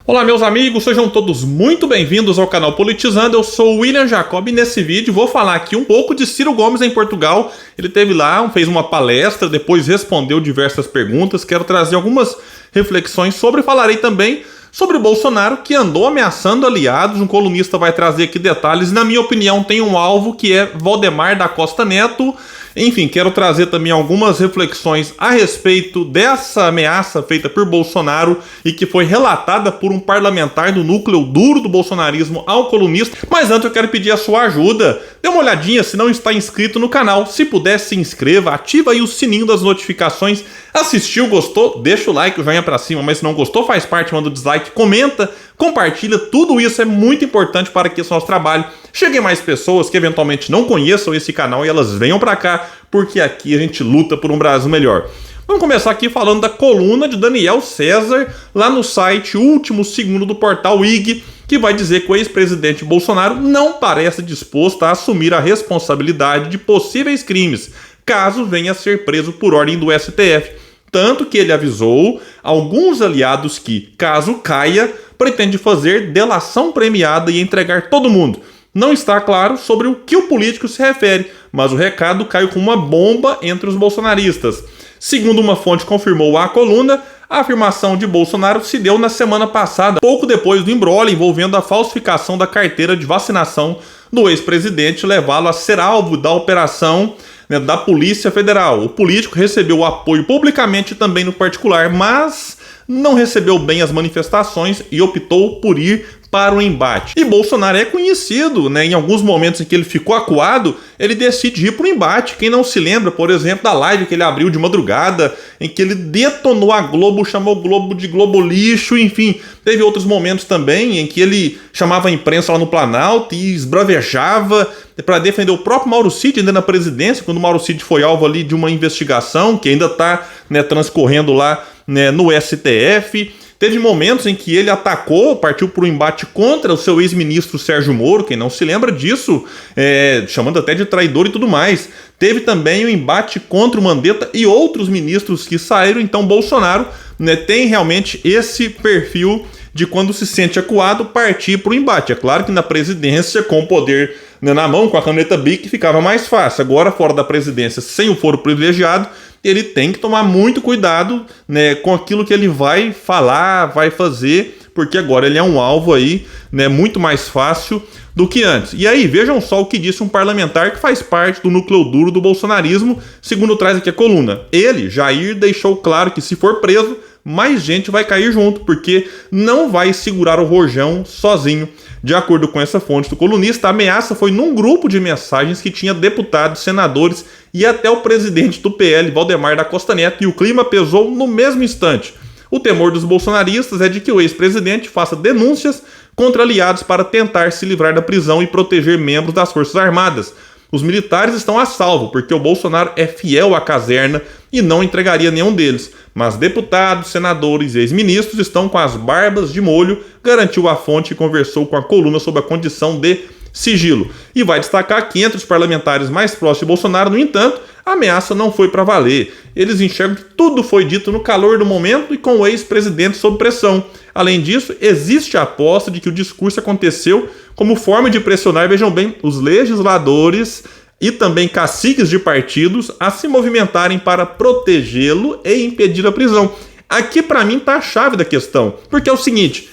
Olá meus amigos, sejam todos muito bem-vindos ao canal Politizando. Eu sou o William Jacob e nesse vídeo vou falar aqui um pouco de Ciro Gomes em Portugal. Ele teve lá, fez uma palestra, depois respondeu diversas perguntas. Quero trazer algumas reflexões sobre, falarei também sobre o Bolsonaro, que andou ameaçando aliados. Um colunista vai trazer aqui detalhes. Na minha opinião, tem um alvo que é Valdemar da Costa Neto. Enfim, quero trazer também algumas reflexões a respeito dessa ameaça feita por Bolsonaro e que foi relatada por um parlamentar do núcleo duro do bolsonarismo ao colunista. Mas antes eu quero pedir a sua ajuda. Dê uma olhadinha se não está inscrito no canal. Se puder, se inscreva, ativa aí o sininho das notificações. Assistiu, gostou? Deixa o like, o joinha pra cima, mas se não gostou, faz parte, manda o dislike, comenta, compartilha. Tudo isso é muito importante para que esse nosso trabalho chegue a mais pessoas que eventualmente não conheçam esse canal e elas venham para cá, porque aqui a gente luta por um Brasil melhor. Vamos começar aqui falando da coluna de Daniel César, lá no site Último Segundo do portal IG, que vai dizer que o ex-presidente Bolsonaro não parece disposto a assumir a responsabilidade de possíveis crimes, caso venha a ser preso por ordem do STF. Tanto que ele avisou alguns aliados que, caso caia, pretende fazer delação premiada e entregar todo mundo. Não está claro sobre o que o político se refere, mas o recado caiu como uma bomba entre os bolsonaristas. Segundo uma fonte confirmou à coluna, a afirmação de Bolsonaro se deu na semana passada, pouco depois do imbróglio envolvendo a falsificação da carteira de vacinação do ex-presidente, levá-lo a ser alvo da operação da Polícia Federal. O político recebeu o apoio publicamente e também no particular, mas não recebeu bem as manifestações e optou por ir para o embate. E Bolsonaro é conhecido, em alguns momentos em que ele ficou acuado, ele decide ir para o embate. Quem não se lembra, por exemplo, da live que ele abriu de madrugada, em que ele detonou a Globo, chamou o Globo de Globo lixo, enfim. Teve outros momentos também em que ele chamava a imprensa lá no Planalto e esbravejava para defender o próprio Mauro Cid ainda na presidência, quando o Mauro Cid foi alvo ali de uma investigação que ainda está transcorrendo lá no STF. Teve momentos em que ele atacou, partiu para o embate contra o seu ex-ministro Sérgio Moro, quem não se lembra disso, chamando até de traidor e tudo mais. Teve também o embate contra o Mandetta e outros ministros que saíram. Então Bolsonaro tem realmente esse perfil de, quando se sente acuado, partir para o embate. É claro que na presidência, com o poder na mão, com a caneta BIC, ficava mais fácil. Agora, fora da presidência, sem o foro privilegiado, ele tem que tomar muito cuidado com aquilo que ele vai falar, vai fazer, porque agora ele é um alvo aí, muito mais fácil do que antes. E aí, vejam só o que disse um parlamentar que faz parte do núcleo duro do bolsonarismo, segundo traz aqui a coluna. Ele, Jair, deixou claro que se for preso, mais gente vai cair junto, porque não vai segurar o rojão sozinho. De acordo com essa fonte do colunista, a ameaça foi num grupo de mensagens que tinha deputados, senadores e até o presidente do PL, Valdemar da Costa Neto, e o clima pesou no mesmo instante. O temor dos bolsonaristas é de que o ex-presidente faça denúncias contra aliados para tentar se livrar da prisão e proteger membros das Forças Armadas. Os militares estão a salvo, porque o Bolsonaro é fiel à caserna e não entregaria nenhum deles. Mas deputados, senadores e ex-ministros estão com as barbas de molho, garantiu a fonte e conversou com a coluna sobre a condição de sigilo. E vai destacar que entre os parlamentares mais próximos de Bolsonaro, no entanto, a ameaça não foi para valer. Eles enxergam que tudo foi dito no calor do momento e com o ex-presidente sob pressão. Além disso, existe a aposta de que o discurso aconteceu como forma de pressionar, vejam bem, os legisladores e também caciques de partidos a se movimentarem para protegê-lo e impedir a prisão. Aqui, para mim, está a chave da questão, porque é o seguinte,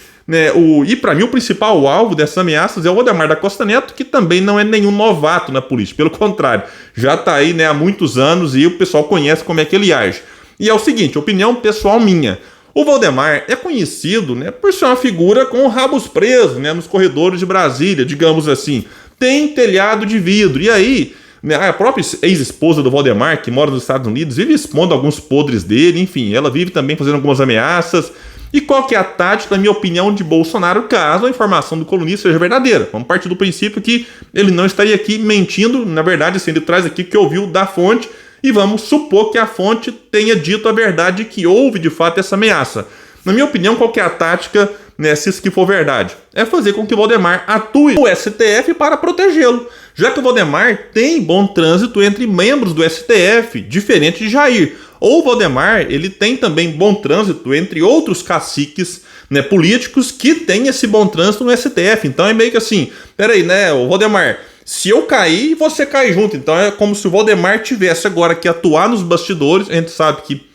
e para mim o principal alvo dessas ameaças é o Valdemar da Costa Neto, que também não é nenhum novato na política, pelo contrário, já está aí há muitos anos e o pessoal conhece como é que ele age. E é o seguinte, opinião pessoal minha, o Valdemar é conhecido por ser uma figura com rabos presos nos corredores de Brasília, digamos assim. Tem telhado de vidro. E aí, a própria ex-esposa do Valdemar, que mora nos Estados Unidos, vive expondo alguns podres dele. Enfim, ela vive também fazendo algumas ameaças. E qual que é a tática, na minha opinião, de Bolsonaro, caso a informação do colunista seja verdadeira? Vamos partir do princípio que ele não estaria aqui mentindo. Na verdade, assim, ele traz aqui o que ouviu da fonte. E vamos supor que a fonte tenha dito a verdade, que houve de fato essa ameaça. Na minha opinião, qual que é a tática, se isso que for verdade? É fazer com que o Valdemar atue no STF para protegê-lo. Já que o Valdemar tem bom trânsito entre membros do STF, diferente de Jair. ou o Valdemar, ele tem também bom trânsito entre outros caciques, né, políticos que têm esse bom trânsito no STF. Então é meio que assim, peraí, né, o Valdemar, se eu cair, você cai junto. Então é como se o Valdemar tivesse agora que atuar nos bastidores. A gente sabe que,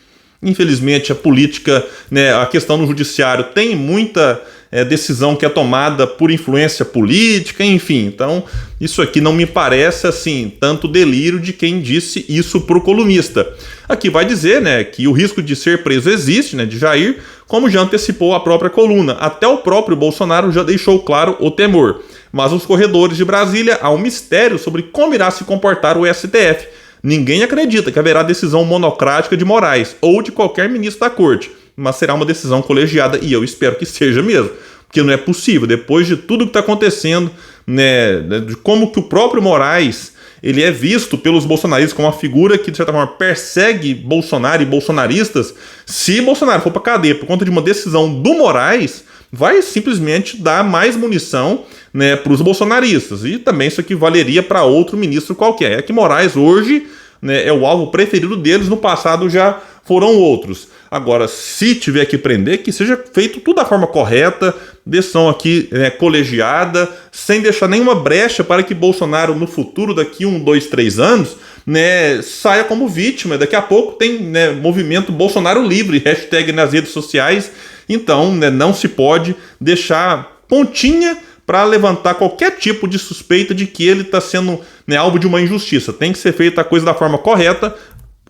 infelizmente, a política, né, a questão no judiciário tem muita decisão que é tomada por influência política, enfim. Então, isso aqui não me parece, assim, tanto delírio de quem disse isso pro colunista. Aqui vai dizer, né, que o risco de ser preso existe, né, de Jair, como já antecipou a própria coluna. Até o próprio Bolsonaro já deixou claro o temor. Mas nos corredores de Brasília há um mistério sobre como irá se comportar o STF. Ninguém acredita que haverá decisão monocrática de Moraes ou de qualquer ministro da corte, mas será uma decisão colegiada e eu espero que seja mesmo, porque não é possível, depois de tudo que está acontecendo, né, de como que o próprio Moraes ele é visto pelos bolsonaristas como uma figura que, de certa forma, persegue Bolsonaro e bolsonaristas. Se Bolsonaro for para cadeia por conta de uma decisão do Moraes, vai simplesmente dar mais munição, né, para os bolsonaristas. E também isso aqui valeria para outro ministro qualquer. É que Moraes hoje, né, é o alvo preferido deles, no passado já foram outros. Agora, se tiver que prender, que seja feito tudo da forma correta, decisão aqui, né, colegiada, sem deixar nenhuma brecha para que Bolsonaro no futuro, daqui 1, 2, 3 anos, né, saia como vítima. Daqui a pouco tem, né, movimento Bolsonaro livre, hashtag nas redes sociais. Então, né, não se pode deixar pontinha para levantar qualquer tipo de suspeita de que ele está sendo, né, alvo de uma injustiça. Tem que ser feita a coisa da forma correta,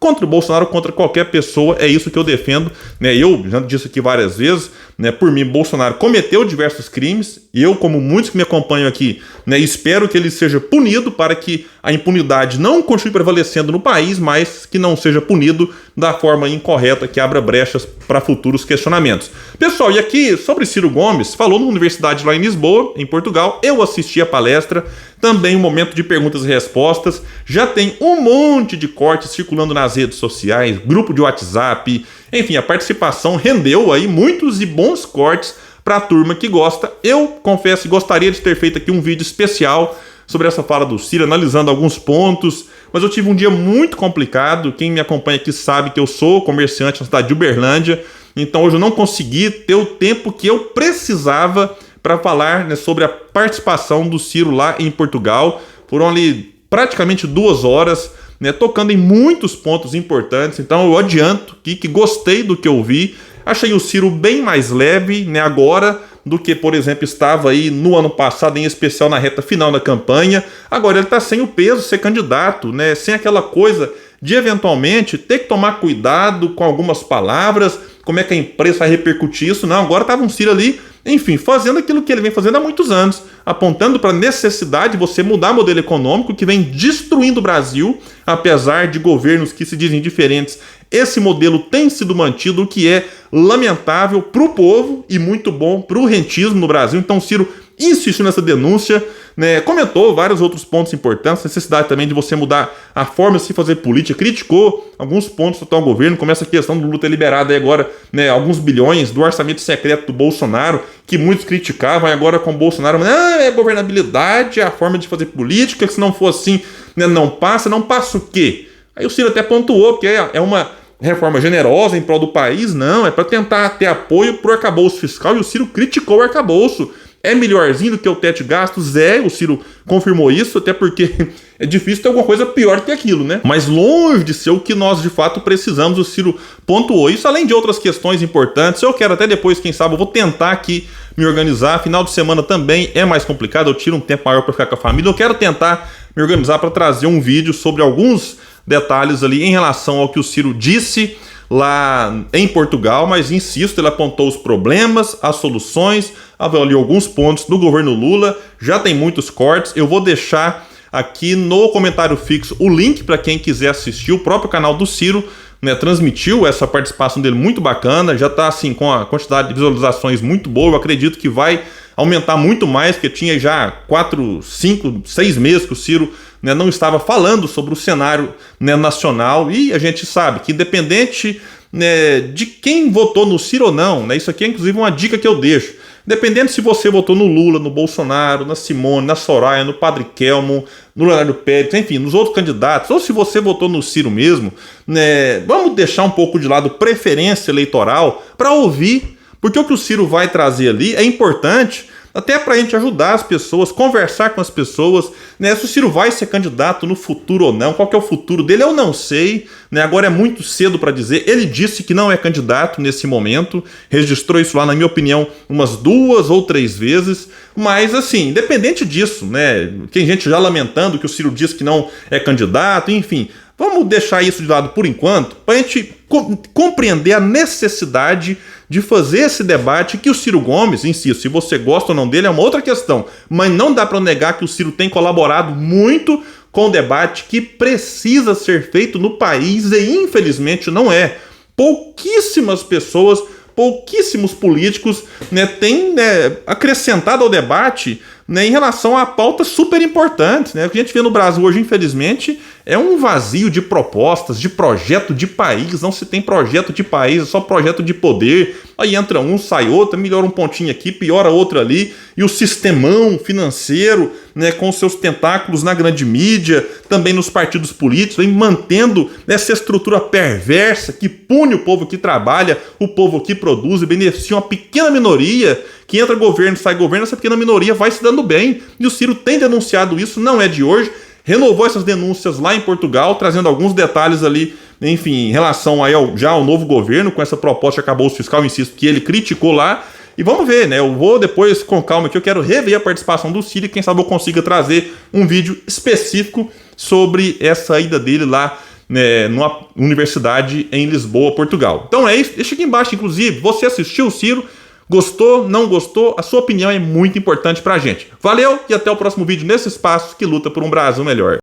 contra o Bolsonaro, contra qualquer pessoa, é isso que eu defendo, né? Eu já disse aqui várias vezes, né? Por mim, Bolsonaro cometeu diversos crimes, e eu, como muitos que me acompanham aqui, né, espero que ele seja punido para que a impunidade não continue prevalecendo no país, mas que não seja punido da forma incorreta, que abra brechas para futuros questionamentos. Pessoal, e aqui sobre Ciro Gomes, falou numa universidade lá em Lisboa, em Portugal, eu assisti a palestra, também um momento de perguntas e respostas, já tem um monte de cortes circulando nas redes sociais, grupo de WhatsApp, enfim, a participação rendeu aí muitos e bons cortes para a turma que gosta. Eu confesso que gostaria de ter feito aqui um vídeo especial sobre essa fala do Ciro, analisando alguns pontos, mas eu tive um dia muito complicado. Quem me acompanha aqui sabe que eu sou comerciante na cidade de Uberlândia, então hoje eu não consegui ter o tempo que eu precisava para falar, né, sobre a participação do Ciro lá em Portugal. Foram ali praticamente 2 horas, né, tocando em muitos pontos importantes. Então eu adianto que gostei do que eu vi. Achei o Ciro bem mais leve, né, agora do que, por exemplo, estava aí no ano passado, em especial na reta final da campanha. Agora ele está sem o peso de ser candidato, né, sem aquela coisa de eventualmente ter que tomar cuidado com algumas palavras, como é que a imprensa vai repercutir isso. Não, agora estava um Ciro ali, enfim, fazendo aquilo que ele vem fazendo há muitos anos, apontando para a necessidade de você mudar o modelo econômico que vem destruindo o Brasil, apesar de governos que se dizem diferentes. Esse modelo tem sido mantido, o que é lamentável para o povo e muito bom para o rentismo no Brasil. Então, Ciro insistiu nessa denúncia, né, comentou vários outros pontos importantes, necessidade também de você mudar a forma de se fazer política, criticou alguns pontos do atual governo, como essa questão do Lula ter liberado aí agora, né, alguns bilhões do orçamento secreto do Bolsonaro, que muitos criticavam, e agora com o Bolsonaro, é governabilidade, é a forma de fazer política, que se não for assim, né, não passa o quê? Aí o Ciro até pontuou, porque é uma reforma generosa em prol do país, não, é para tentar ter apoio para o arcabouço fiscal, e o Ciro criticou o arcabouço. É melhorzinho do que o teto de gastos? O Ciro confirmou isso, até porque é difícil ter alguma coisa pior que aquilo, né? Mas longe de ser o que nós de fato precisamos, o Ciro pontuou isso, além de outras questões importantes. Eu quero até depois, quem sabe, eu vou tentar aqui me organizar. Final de semana também é mais complicado, eu tiro um tempo maior para ficar com a família. Eu quero tentar me organizar para trazer um vídeo sobre alguns detalhes ali em relação ao que o Ciro disse lá em Portugal, mas insisto, ele apontou os problemas, as soluções, avaliou alguns pontos do governo Lula, já tem muitos cortes. Eu vou deixar aqui no comentário fixo o link para quem quiser assistir. O próprio canal do Ciro, né, transmitiu essa participação dele muito bacana, já está assim com a quantidade de visualizações muito boa. Eu acredito que vai aumentar muito mais, porque tinha já 4, 5, 6 meses que o Ciro, né, não estava falando sobre o cenário, né, nacional, e a gente sabe que independente, né, de quem votou no Ciro ou não, né, isso aqui é inclusive uma dica que eu deixo, independente se você votou no Lula, no Bolsonaro, na Simone, na Soraya, no Padre Kelmo, no Leonardo Pérez, enfim, nos outros candidatos, ou se você votou no Ciro mesmo, né, vamos deixar um pouco de lado preferência eleitoral para ouvir, porque o que o Ciro vai trazer ali é importante, até para a gente ajudar as pessoas, conversar com as pessoas, né? Se o Ciro vai ser candidato no futuro ou não, qual que é o futuro dele, eu não sei, né? Agora é muito cedo para dizer. Ele disse que não é candidato nesse momento, registrou isso lá, na minha opinião, umas 2 ou 3 vezes, mas assim, independente disso, né? Tem gente já lamentando que o Ciro disse que não é candidato, enfim. Vamos deixar isso de lado por enquanto, para a gente compreender a necessidade de fazer esse debate que o Ciro Gomes, insisto, se você gosta ou não dele é uma outra questão, mas não dá para negar que o Ciro tem colaborado muito com o debate que precisa ser feito no país e infelizmente não é. Pouquíssimas pessoas, pouquíssimos políticos, né, têm, né, acrescentado ao debate, né, em relação a pautas super importantes, né? O que a gente vê no Brasil hoje, infelizmente, é um vazio de propostas, de projeto de país. Não se tem projeto de país, é só projeto de poder. Aí entra um, sai outro, melhora um pontinho aqui, piora outro ali. E o sistemão financeiro, né, com seus tentáculos na grande mídia, também nos partidos políticos, vem mantendo essa estrutura perversa que pune o povo que trabalha, o povo que produz e beneficia uma pequena minoria, que entra governo, sai governo, essa pequena minoria vai se dando bem. E o Ciro tem denunciado isso, não é de hoje. Renovou essas denúncias lá em Portugal, trazendo alguns detalhes ali, enfim, em relação aí ao novo governo, com essa proposta de arcabouço fiscal, insisto, que ele criticou lá. E vamos ver, né? Eu vou depois, com calma aqui, eu quero rever a participação do Ciro e quem sabe eu consiga trazer um vídeo específico sobre essa ida dele lá, né, numa universidade em Lisboa, Portugal. Então é isso, deixa aqui embaixo, inclusive, você assistiu o Ciro? Gostou, não gostou? A sua opinião é muito importante pra gente. Valeu e até o próximo vídeo nesse espaço que luta por um Brasil melhor.